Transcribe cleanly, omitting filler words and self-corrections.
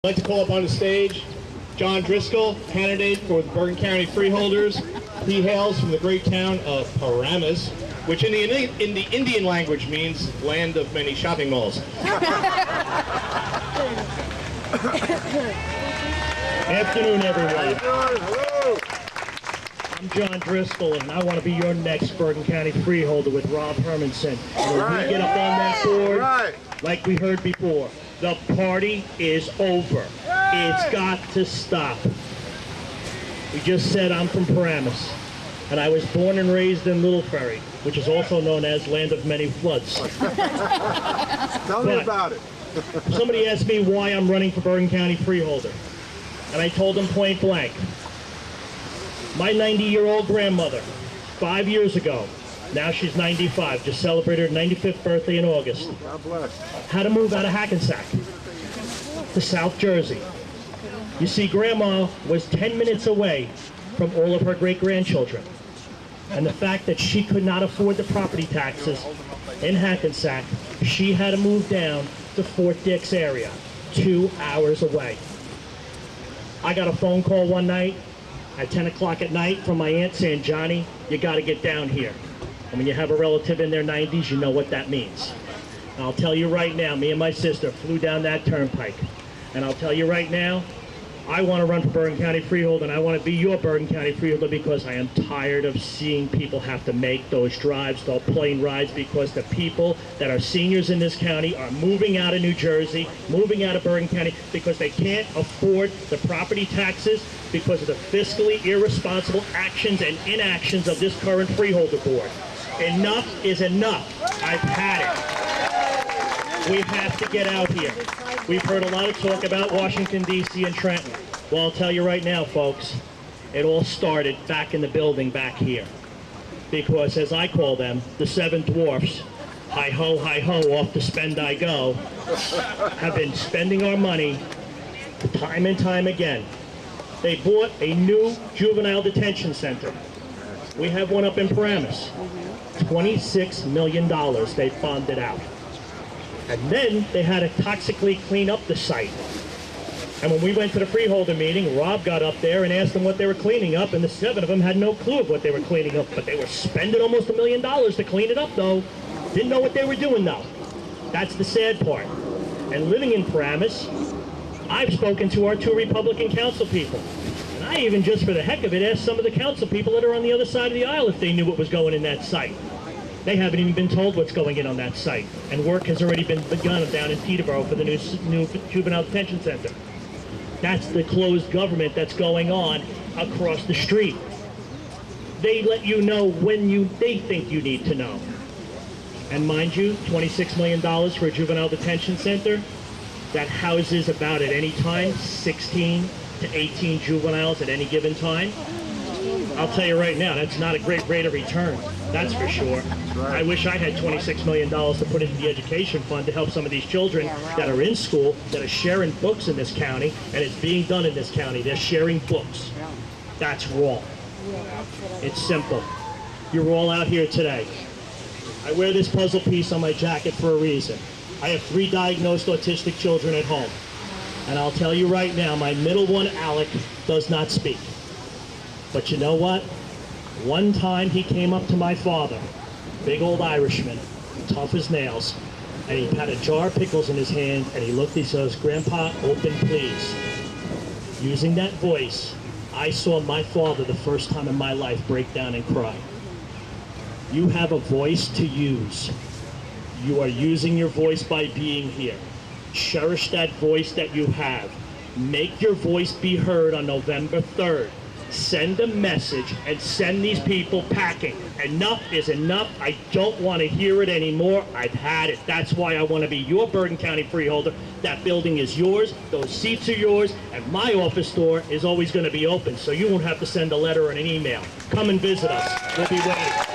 I'd like to call up on the stage John Driscoll, candidate for the Bergen County Freeholders. He hails from the great town of Paramus, which in the Indian language means land of many shopping malls. Afternoon, everyone. Hello. I'm John Driscoll, and I want to be your next Bergen County Freeholder with Rob Hermanson. And when we get up on that board, like we heard before, the party is over. It's got to stop. We just said I'm from Paramus, and I was born and raised in Little Ferry, which is also known as Land of Many Floods. Tell me about it. Somebody asked me why I'm running for Bergen County Freeholder, and I told them point blank. My 90-year-old grandmother, 5 years ago, now she's 95, just celebrated her 95th birthday in August. God bless. Had to move out of Hackensack to South Jersey. You see, Grandma was 10 minutes away from all of her great-grandchildren. And the fact that she could not afford the property taxes in Hackensack, she had to move down to Fort Dix area, 2 hours away. I got a phone call one night at 10 o'clock at night from my aunt saying, "Johnny, you got to get down here." And when you have a relative in their 90s, you know what that means. And I'll tell you right now, me and my sister flew down that turnpike. And I'll tell you right now, I want to run for Bergen County Freeholder, and I want to be your Bergen County Freeholder because I am tired of seeing people have to make those drives, those plane rides, because the people that are seniors in this county are moving out of New Jersey, moving out of Bergen County because they can't afford the property taxes because of the fiscally irresponsible actions and inactions of this current Freeholder Board. Enough is enough. I've had it. We have to get out here. We've heard a lot of talk about Washington, D.C. and Trenton. Well, I'll tell you right now, folks, it all started back in the building back here. Because, as I call them, the seven dwarfs, hi-ho, off to spend I go, have been spending our money time and time again. They bought a new juvenile detention center. We have one up in Paramus. $26 million they bonded out. And then they had to toxically clean up the site. And when we went to the freeholder meeting, Rob got up there and asked them what they were cleaning up, and the seven of them had no clue of what they were cleaning up, but they were spending almost $1 million to clean it up, though. Didn't know what they were doing, though. That's the sad part. And living in Paramus, I've spoken to our two Republican council people. And I even, just for the heck of it, asked some of the council people that are on the other side of the aisle if they knew what was going in that site. They haven't even been told what's going in on that site. And work has already been begun down in Peterborough for the new juvenile detention center. That's the closed government that's going on across the street. They let you know when they think you need to know. And mind you, $26 million for a juvenile detention center that houses about at any time 16 to 18 juveniles at any given time. I'll tell you right now, that's not a great rate of return. That's for sure. I wish I had $26 million to put into the education fund to help some of these children that are in school, that are sharing books in this county, and it's being done in this county. They're sharing books. That's wrong. It's simple. You're all out here today. I wear this puzzle piece on my jacket for a reason. I have 3 diagnosed autistic children at home. And I'll tell you right now, my middle one, Alec, does not speak. But you know what? One time he came up to my father, big old Irishman, tough as nails, and he had a jar of pickles in his hand, and he looked, he says, "Grandpa, open please." Using that voice, I saw my father the first time in my life break down and cry. You have a voice to use. You are using your voice by being here. Cherish that voice that you have. Make your voice be heard on November 3rd. Send a message and send these people packing. Enough is enough. I don't want to hear it anymore. I've had it. That's why I want to be your Bergen County Freeholder. That building is yours. Those seats are yours. And my office door is always going to be open, so you won't have to send a letter or an email. Come and visit us. We'll be waiting.